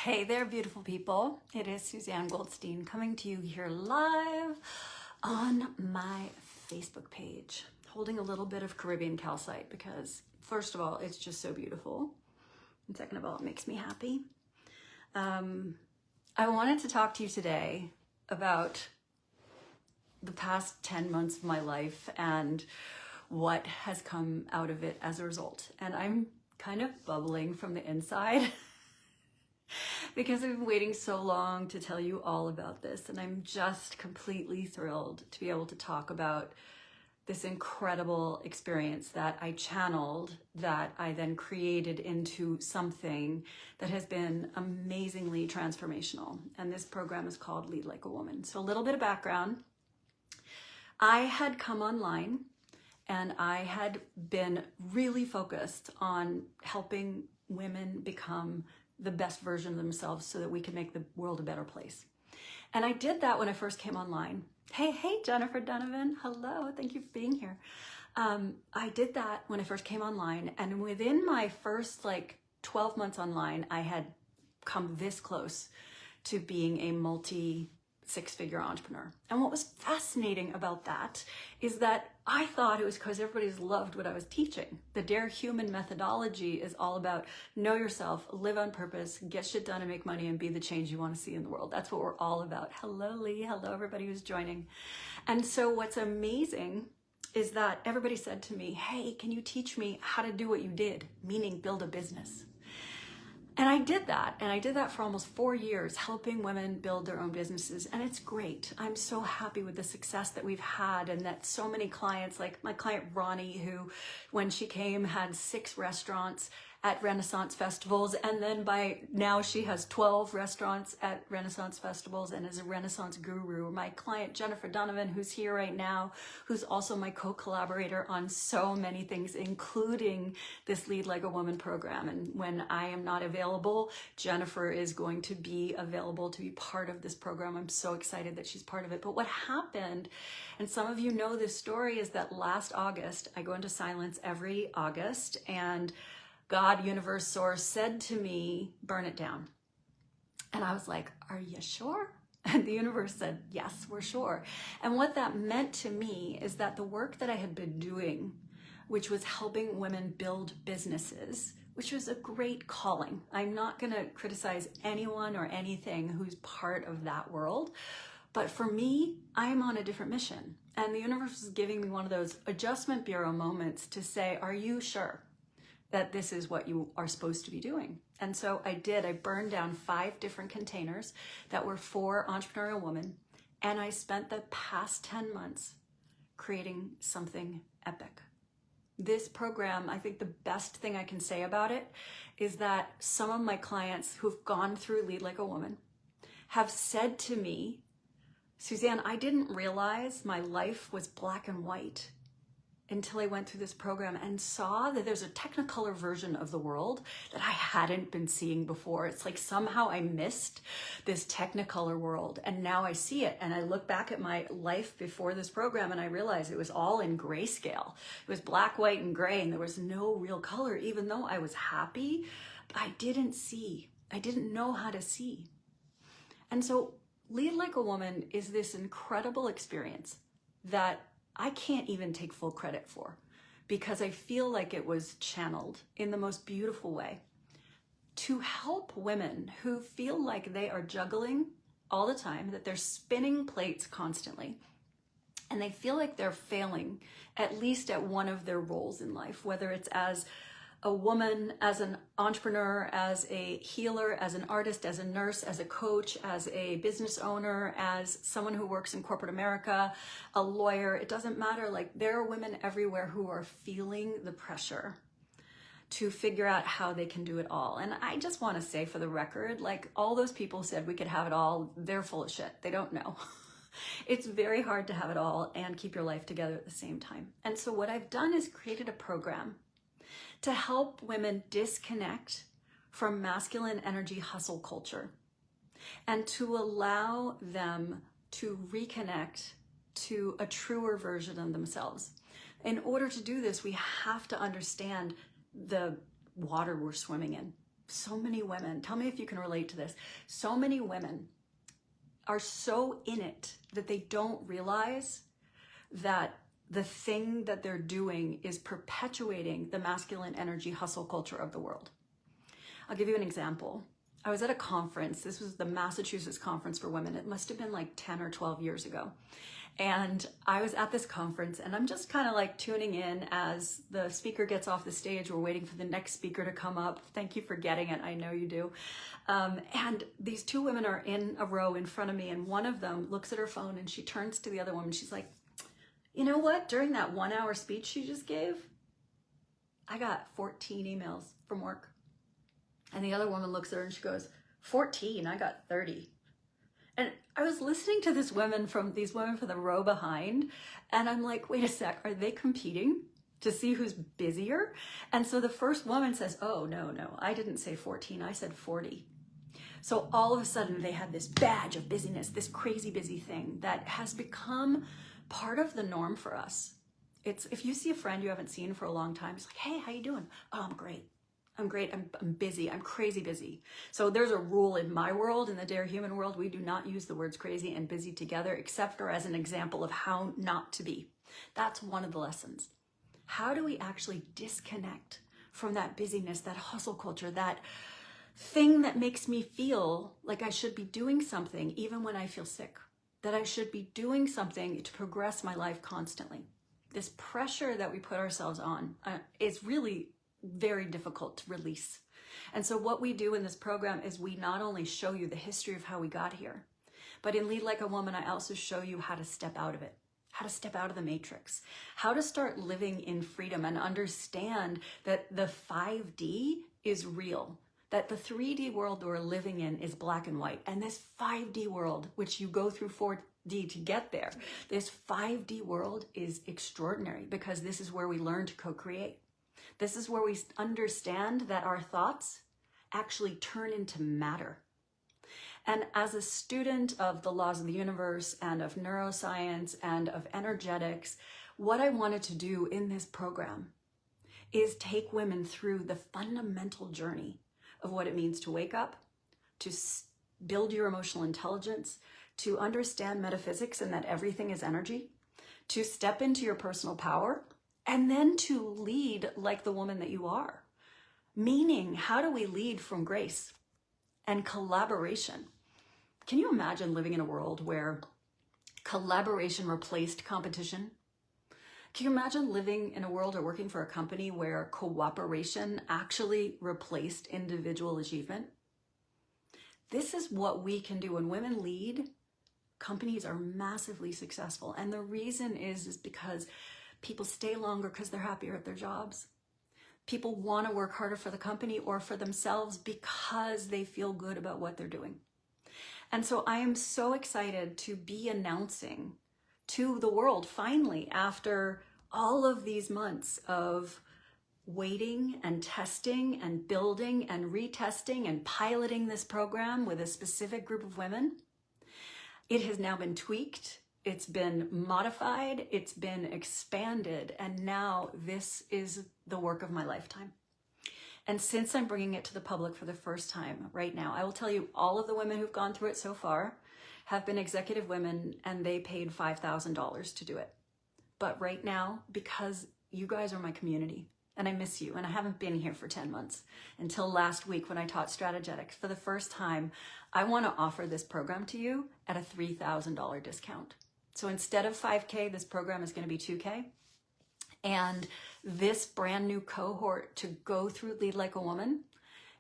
Hey there, beautiful people. It is Suzanne Goldstein coming to you here live on my Facebook page, holding a little bit of Caribbean calcite because, first of all, it's just so beautiful. And second of all, it makes me happy. I wanted to talk to you today about the past 10 months of my life and what has come out of it as a result. And I'm kind of bubbling from the inside. Because I've been waiting so long to tell you all about this, and I'm just completely thrilled to be able to talk about this incredible experience that I channeled, that I then created into something that has been amazingly transformational. And this program is called Lead Like a Woman. So a little bit of background. I had come online and I had been really focused on helping women become the best version of themselves so that we can make the world a better place. And I did that when I first came online. Hey, Jennifer Donovan. Hello, thank you for being here. I did that when I first came online, and within my first 12 months online, I had come this close to being a multi-six-figure entrepreneur. And what was fascinating about that is that I thought it was because everybody's loved what I was teaching. The Dare Human methodology is all about know yourself, live on purpose, get shit done and make money and be the change you want to see in the world. That's what we're all about. Hello, Lee. Hello, everybody who's joining. And so what's amazing is that everybody said to me, hey, can you teach me how to do what you did? Meaning build a business. And I did that for almost 4 years, helping women build their own businesses. And it's great. I'm so happy with the success that we've had, and that so many clients, like my client Ronnie, who when she came had 6 restaurants at Renaissance festivals. And then by now she has 12 restaurants at Renaissance festivals and is a Renaissance guru. My client Jennifer Donovan, who's here right now, who's also my co-collaborator on so many things, including this Lead Like a Woman program. And when I am not available, Jennifer is going to be available to be part of this program. I'm so excited that she's part of it. But what happened, and some of you know this story, is that last August, I go into silence every August, and God, universe, source said to me, burn it down. And I was like, are you sure? And the universe said, yes, we're sure. And what that meant to me is that the work that I had been doing, which was helping women build businesses, which was a great calling. I'm not going to criticize anyone or anything who's part of that world. But for me, I'm on a different mission. And the universe is giving me one of those adjustment bureau moments to say, are you sure that this is what you are supposed to be doing? And so I did. I burned down 5 different containers that were for entrepreneurial women. And I spent the past 10 months creating something epic. This program, I think the best thing I can say about it is that some of my clients who've gone through Lead Like a Woman have said to me, Suzanne, I didn't realize my life was black and white until I went through this program and saw that there's a Technicolor version of the world that I hadn't been seeing before. It's like somehow I missed this Technicolor world, and now I see it. And I look back at my life before this program and I realize it was all in grayscale. It was black, white, and gray, and there was no real color. Even though I was happy, I didn't see. I didn't know how to see. And so Lead Like a Woman is this incredible experience that I can't even take full credit for, because I feel like it was channeled in the most beautiful way to help women who feel like they are juggling all the time, that they're spinning plates constantly, and they feel like they're failing at least at one of their roles in life, whether it's as a woman, as an entrepreneur, as a healer, as an artist, as a nurse, as a coach, as a business owner, as someone who works in corporate America, a lawyer. It doesn't matter. Like, there are women everywhere who are feeling the pressure to figure out how they can do it all. And I just want to say, for the record, like, all those people said we could have it all, they're full of shit. They don't know. It's very hard to have it all and keep your life together at the same time. And so what I've done is created a program to help women disconnect from masculine energy hustle culture and to allow them to reconnect to a truer version of themselves. In order to do this, we have to understand the water we're swimming in. so many women, tell me if you can relate to this, so many women are so in it that they don't realize that the thing that they're doing is perpetuating the masculine energy hustle culture of the world. I'll give you an example. I was at a conference. This was the Massachusetts Conference for Women. It must have been like 10 or 12 years ago. And I was at this conference and I'm just kind of like tuning in as the speaker gets off the stage. We're waiting for the next speaker to come up. Thank you for getting it. I know you do. And these two women are in a row in front of me, and one of them looks at her phone and she turns to the other woman. She's like, you know what? During that 1 hour speech she just gave, I got 14 emails from work. And the other woman looks at her and she goes, 14, I got 30. And I was listening to these women from the row behind, and I'm like, wait a sec, are they competing to see who's busier? And so the first woman says, oh, no, I didn't say 14, I said 40. So all of a sudden they had this badge of busyness, this crazy busy thing that has become part of the norm for us. It's, if you see a friend you haven't seen for a long time, it's like, hey, how you doing? Oh, I'm great. I'm busy. I'm crazy busy. So there's a rule in my world, in the Dare Human world, we do not use the words crazy and busy together, except for as an example of how not to be. That's one of the lessons. How do we actually disconnect from that busyness, that hustle culture, that thing that makes me feel like I should be doing something even when I feel sick, that I should be doing something to progress my life constantly? This pressure that we put ourselves on is really very difficult to release. And so what we do in this program is we not only show you the history of how we got here, but in Lead Like a Woman, I also show you how to step out of it, how to step out of the matrix, how to start living in freedom and understand that the 5D is real, that the 3D world we're living in is black and white. And this 5D world, which you go through 4D to get there, this 5D world is extraordinary because this is where we learn to co-create. This is where we understand that our thoughts actually turn into matter. And as a student of the laws of the universe and of neuroscience and of energetics, what I wanted to do in this program is take women through the fundamental journey of what it means to wake up, to build your emotional intelligence, to understand metaphysics and that everything is energy, to step into your personal power, and then to lead like the woman that you are. Meaning, how do we lead from grace and collaboration? Can you imagine living in a world where collaboration replaced competition? Can you imagine living in a world or working for a company where cooperation actually replaced individual achievement? This is what we can do. When women lead, companies are massively successful. And the reason is because people stay longer because they're happier at their jobs. People want to work harder for the company or for themselves because they feel good about what they're doing. And so I am so excited to be announcing to the world, finally, after all of these months of waiting and testing and building and retesting and piloting this program with a specific group of women, it has now been tweaked. It's been modified, it's been expanded, and now this is the work of my lifetime. And since I'm bringing it to the public for the first time right now, I will tell you all of the women who've gone through it so far have been executive women, and they paid $5,000 to do it. But right now, because you guys are my community, and I miss you, and I haven't been here for 10 months until last week when I taught Strategetics. For the first time, I want to offer this program to you at a $3,000 discount. So instead of 5K, this program is going to be 2K. And this brand new cohort to go through Lead Like a Woman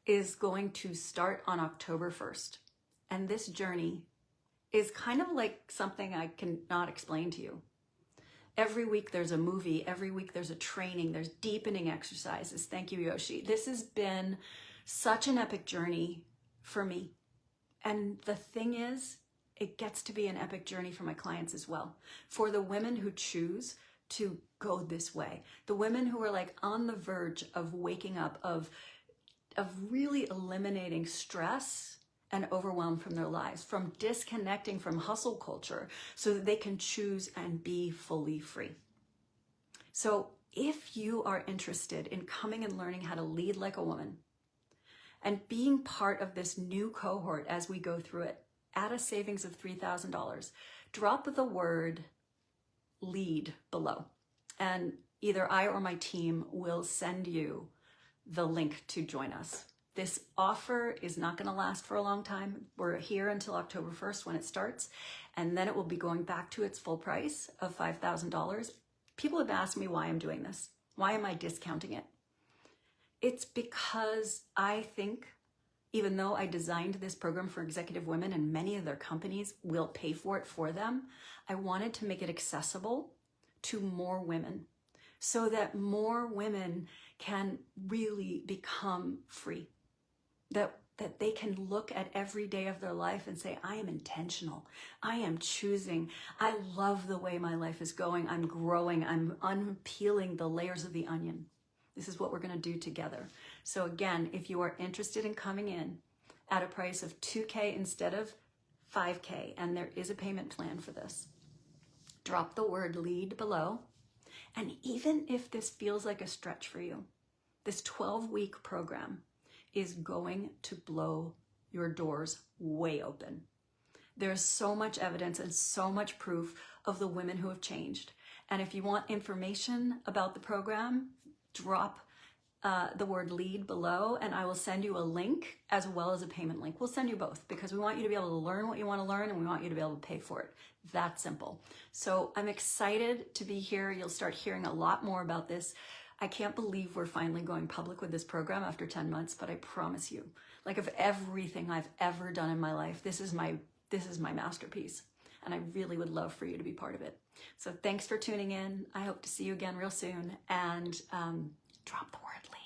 is going to start on October 1st. And this journey is kind of like something I cannot explain to you. Every week there's a movie, every week there's a training, there's deepening exercises. Thank you, Yoshi. This has been such an epic journey for me. And the thing is, it gets to be an epic journey for my clients as well. For the women who choose to go this way, the women who are like on the verge of waking up, of really eliminating stress and overwhelm from their lives, from disconnecting from hustle culture so that they can choose and be fully free. So if you are interested in coming and learning how to lead like a woman And being part of this new cohort as we go through it at a savings of $3,000, drop the word lead below. And either I or my team will send you the link to join us. This offer is not going to last for a long time. We're here until October 1st when it starts, and then it will be going back to its full price of $5,000. People have asked me why I'm doing this. Why am I discounting it? It's because I think, even though I designed this program for executive women and many of their companies will pay for it for them, I wanted to make it accessible to more women so that more women can really become free. That they can look at every day of their life and say, I am intentional. I am choosing. I love the way my life is going. I'm growing. I'm unpeeling the layers of the onion. This is what we're going to do together. So again, if you are interested in coming in at a price of $2,000 instead of $5,000, and there is a payment plan for this, drop the word lead below. And even if this feels like a stretch for you, this 12-week program is going to blow your doors way open. There's so much evidence and so much proof of the women who have changed. And if you want information about the program, drop the word lead below and I will send you a link as well as a payment link. We'll send you both because we want you to be able to learn what you want to learn and we want you to be able to pay for it. That simple. So I'm excited to be here. You'll start hearing a lot more about this. I can't believe we're finally going public with this program after 10 months, but I promise you, like of everything I've ever done in my life, this is my masterpiece. And I really would love for you to be part of it. So thanks for tuning in. I hope to see you again real soon. And drop the word lead.